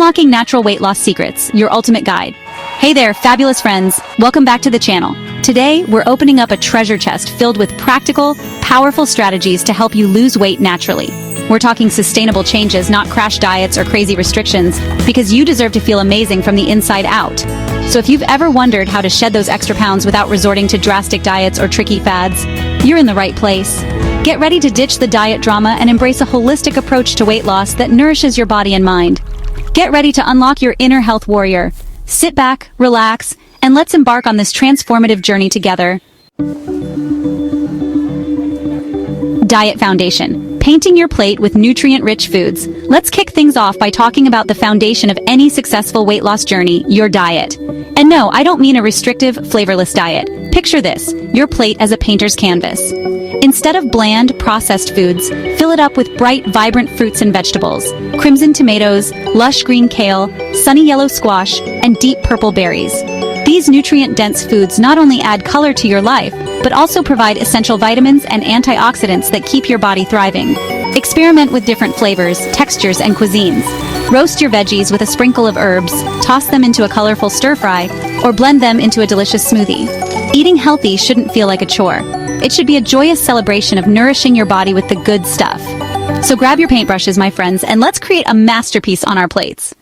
Unlocking Natural Weight Loss Secrets, your ultimate guide. Hey there, fabulous friends. Welcome back to the channel. Today, we're opening up a treasure chest filled with practical, powerful strategies to help you lose weight naturally. We're talking sustainable changes, not crash diets or crazy restrictions, because you deserve to feel amazing from the inside out. So if you've ever wondered how to shed those extra pounds without resorting to drastic diets or tricky fads, you're in the right place. Get ready to ditch the diet drama and embrace a holistic approach to weight loss that nourishes your body and mind. Get ready to unlock your inner health warrior. Sit back, relax, and let's embark on this transformative journey together. Diet Foundation. Painting your plate with nutrient-rich foods. Let's kick things off by talking about the foundation of any successful weight loss journey, your diet. And no, I don't mean a restrictive, flavorless diet. Picture this, your plate as a painter's canvas. Instead of bland, processed foods, fill it up with bright, vibrant fruits and vegetables, crimson tomatoes, lush green kale, sunny yellow squash, and deep purple berries. These nutrient-dense foods not only add color to your life, but also provide essential vitamins and antioxidants that keep your body thriving. Experiment with different flavors, textures, and cuisines. Roast your veggies with a sprinkle of herbs, toss them into a colorful stir-fry, or blend them into a delicious smoothie. Eating healthy shouldn't feel like a chore. It should be a joyous celebration of nourishing your body with the good stuff. So grab your paintbrushes, my friends, and let's create a masterpiece on our plates.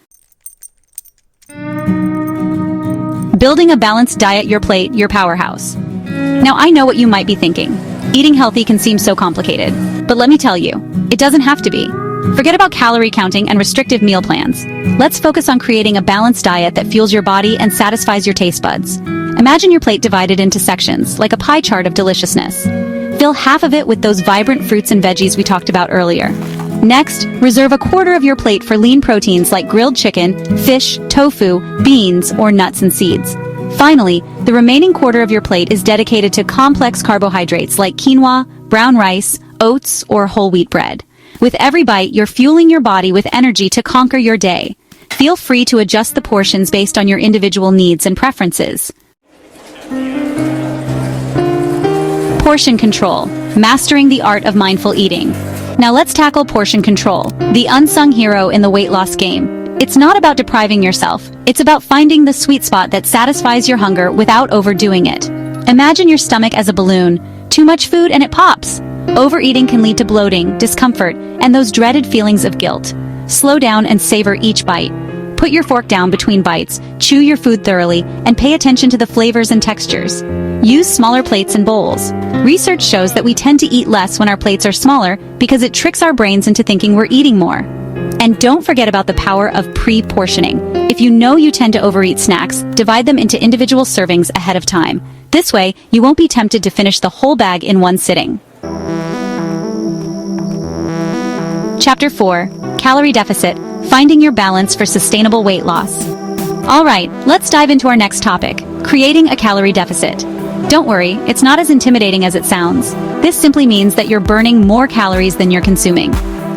Building a balanced diet, your plate, your powerhouse. Now I know what you might be thinking. Eating healthy can seem so complicated, but let me tell you, it doesn't have to be. Forget about calorie counting and restrictive meal plans. Let's focus on creating a balanced diet that fuels your body and satisfies your taste buds. Imagine your plate divided into sections, like a pie chart of deliciousness. Fill half of it with those vibrant fruits and veggies we talked about earlier. Next, reserve a quarter of your plate for lean proteins like grilled chicken, fish, tofu, beans, or nuts and seeds. Finally, the remaining quarter of your plate is dedicated to complex carbohydrates like quinoa, brown rice, oats, or whole wheat bread. With every bite, you're fueling your body with energy to conquer your day. Feel free to adjust the portions based on your individual needs and preferences. Portion control. Mastering the art of mindful eating. Now let's tackle portion control, the unsung hero in the weight loss game. It's not about depriving yourself. It's about finding the sweet spot that satisfies your hunger without overdoing it. Imagine your stomach as a balloon. Too much food and it pops. Overeating can lead to bloating, discomfort, and those dreaded feelings of guilt. Slow down and savor each bite. Put your fork down between bites, chew your food thoroughly, and pay attention to the flavors and textures. Use smaller plates and bowls. Research shows that we tend to eat less when our plates are smaller because it tricks our brains into thinking we're eating more. And don't forget about the power of pre-portioning. If you know you tend to overeat snacks, divide them into individual servings ahead of time. This way, you won't be tempted to finish the whole bag in one sitting. Chapter 4. Calorie Deficit. Finding your balance for sustainable weight loss. Alright, let's dive into our next topic, creating a calorie deficit. Don't worry, it's not as intimidating as it sounds. This simply means that you're burning more calories than you're consuming.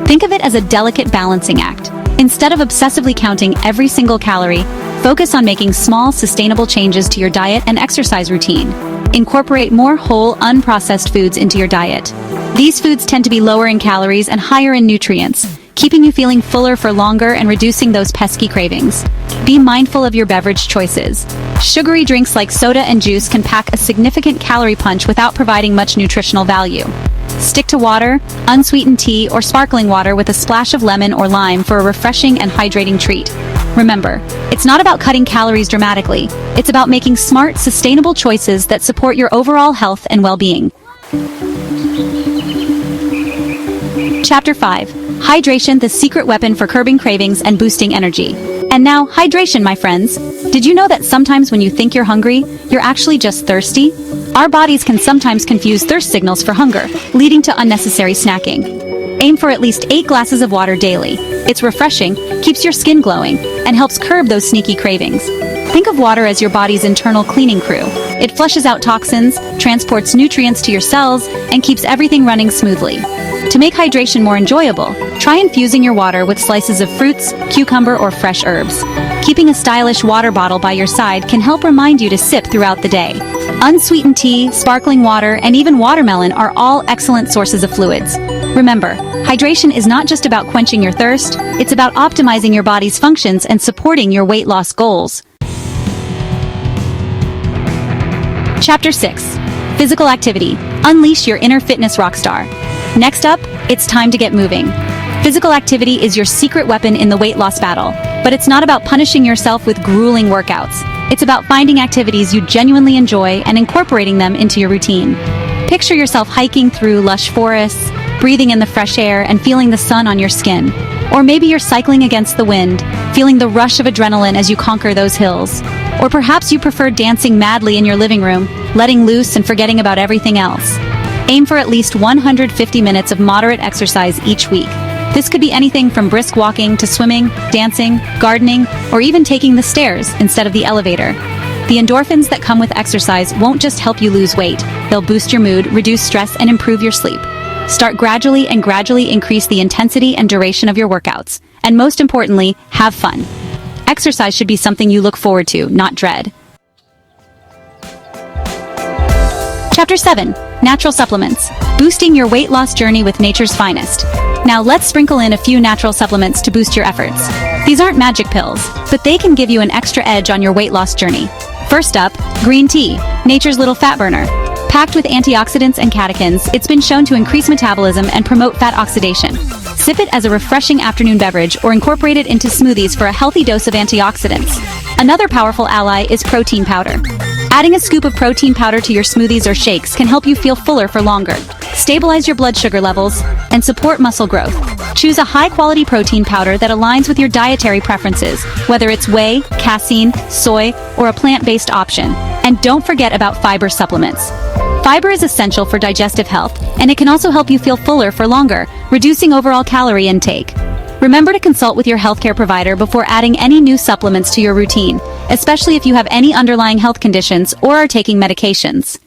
Think of it as a delicate balancing act. Instead of obsessively counting every single calorie, focus on making small, sustainable changes to your diet and exercise routine. Incorporate more whole, unprocessed foods into your diet. These foods tend to be lower in calories and higher in nutrients, keeping you feeling fuller for longer and reducing those pesky cravings. Be mindful of your beverage choices. Sugary drinks like soda and juice can pack a significant calorie punch without providing much nutritional value. Stick to water, unsweetened tea, or sparkling water with a splash of lemon or lime for a refreshing and hydrating treat. Remember, it's not about cutting calories dramatically. It's about making smart, sustainable choices that support your overall health and well-being. Chapter 5. Hydration, the secret weapon for curbing cravings and boosting energy. And now, hydration, my friends. Did you know that sometimes when you think you're hungry, you're actually just thirsty? Our bodies can sometimes confuse thirst signals for hunger, leading to unnecessary snacking. Aim for at least 8 glasses of water daily. It's refreshing, keeps your skin glowing, and helps curb those sneaky cravings. Think of water as your body's internal cleaning crew. It flushes out toxins, transports nutrients to your cells, and keeps everything running smoothly. To make hydration more enjoyable, try infusing your water with slices of fruits, cucumber, or fresh herbs. Keeping a stylish water bottle by your side can help remind you to sip throughout the day. Unsweetened tea, sparkling water, and even watermelon are all excellent sources of fluids. Remember, hydration is not just about quenching your thirst, it's about optimizing your body's functions and supporting your weight loss goals. Chapter 6. Physical activity. Unleash your inner fitness rockstar. Next up, it's time to get moving. Physical activity is your secret weapon in the weight loss battle, but it's not about punishing yourself with grueling workouts. It's about finding activities you genuinely enjoy and incorporating them into your routine. Picture yourself hiking through lush forests, breathing in the fresh air and feeling the sun on your skin. Or maybe you're cycling against the wind, feeling the rush of adrenaline as you conquer those hills. Or perhaps you prefer dancing madly in your living room, letting loose and forgetting about everything else. Aim for at least 150 minutes of moderate exercise each week. This could be anything from brisk walking to swimming, dancing, gardening, or even taking the stairs instead of the elevator. The endorphins that come with exercise won't just help you lose weight, they'll boost your mood, reduce stress, and improve your sleep. Start gradually and gradually increase the intensity and duration of your workouts. And most importantly, have fun. Exercise should be something you look forward to, not dread. Chapter 7. Natural supplements. Boosting your weight loss journey with nature's finest. Now let's sprinkle in a few natural supplements to boost your efforts. These aren't magic pills, but they can give you an extra edge on your weight loss journey. First up, green tea, nature's little fat burner. Packed with antioxidants and catechins, it's been shown to increase metabolism and promote fat oxidation. Sip it as a refreshing afternoon beverage or incorporate it into smoothies for a healthy dose of antioxidants. Another powerful ally is protein powder. Adding a scoop of protein powder to your smoothies or shakes can help you feel fuller for longer, stabilize your blood sugar levels, and support muscle growth. Choose a high-quality protein powder that aligns with your dietary preferences, whether it's whey, casein, soy, or a plant-based option. And don't forget about fiber supplements. Fiber is essential for digestive health, and it can also help you feel fuller for longer, reducing overall calorie intake. Remember to consult with your healthcare provider before adding any new supplements to your routine, especially if you have any underlying health conditions or are taking medications.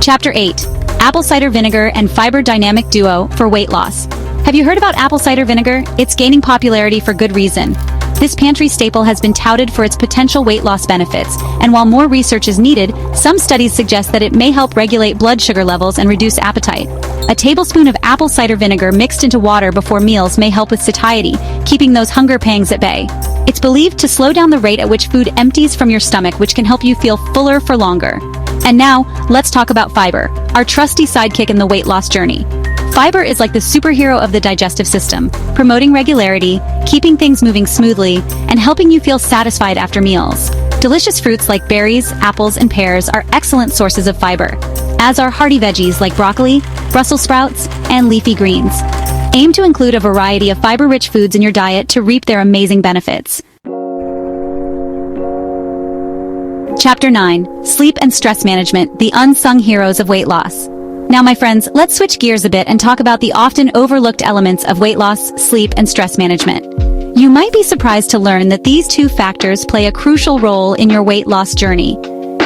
Chapter 8. Apple cider vinegar and fiber dynamic duo for weight loss. Have you heard about apple cider vinegar? It's gaining popularity for good reason. This pantry staple has been touted for its potential weight loss benefits, and while more research is needed, some studies suggest that it may help regulate blood sugar levels and reduce appetite. A tablespoon of apple cider vinegar mixed into water before meals may help with satiety, keeping those hunger pangs at bay. It's believed to slow down the rate at which food empties from your stomach, which can help you feel fuller for longer. And now, let's talk about fiber, our trusty sidekick in the weight loss journey. Fiber is like the superhero of the digestive system, promoting regularity, keeping things moving smoothly, and helping you feel satisfied after meals. Delicious fruits like berries, apples, and pears are excellent sources of fiber, as are hearty veggies like broccoli, Brussels sprouts, and leafy greens. Aim to include a variety of fiber-rich foods in your diet to reap their amazing benefits. Chapter 9. Sleep and stress management, the unsung heroes of weight loss. Now, my friends, let's switch gears a bit and talk about the often overlooked elements of weight loss, sleep, and stress management. You might be surprised to learn that these two factors play a crucial role in your weight loss journey.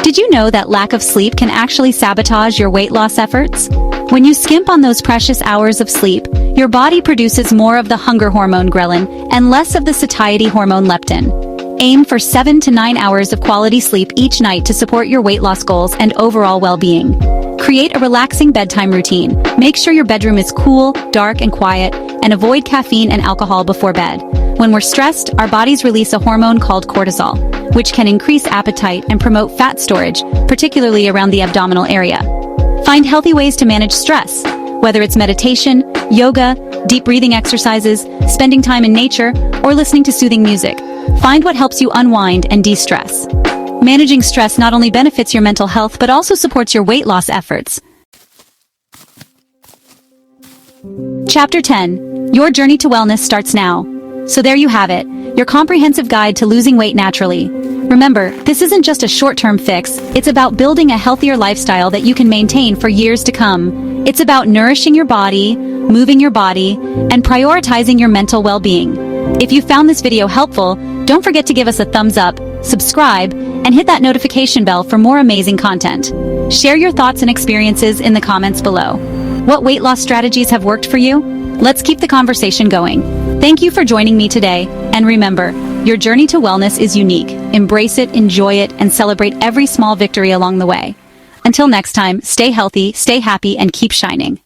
Did you know that lack of sleep can actually sabotage your weight loss efforts? When you skimp on those precious hours of sleep, your body produces more of the hunger hormone ghrelin and less of the satiety hormone leptin. Aim for 7 to 9 hours of quality sleep each night to support your weight loss goals and overall well-being. Create a relaxing bedtime routine. Make sure your bedroom is cool, dark, and quiet, and avoid caffeine and alcohol before bed. When we're stressed, our bodies release a hormone called cortisol, which can increase appetite and promote fat storage, particularly around the abdominal area. Find healthy ways to manage stress, whether it's meditation, yoga, deep breathing exercises, spending time in nature, or listening to soothing music. Find what helps you unwind and de-stress. Managing stress not only benefits your mental health but also supports your weight loss efforts. Chapter 10. Your journey to wellness starts now. So there you have it, your comprehensive guide to losing weight naturally. Remember, this isn't just a short-term fix, it's about building a healthier lifestyle that you can maintain for years to come. It's about nourishing your body, moving your body, and prioritizing your mental well-being. If you found this video helpful, don't forget to give us a thumbs up, subscribe, and hit that notification bell for more amazing content. Share your thoughts and experiences in the comments below. What weight loss strategies have worked for you? Let's keep the conversation going. Thank you for joining me today, and remember, your journey to wellness is unique. Embrace it, enjoy it, and celebrate every small victory along the way. Until next time, stay healthy, stay happy, and keep shining.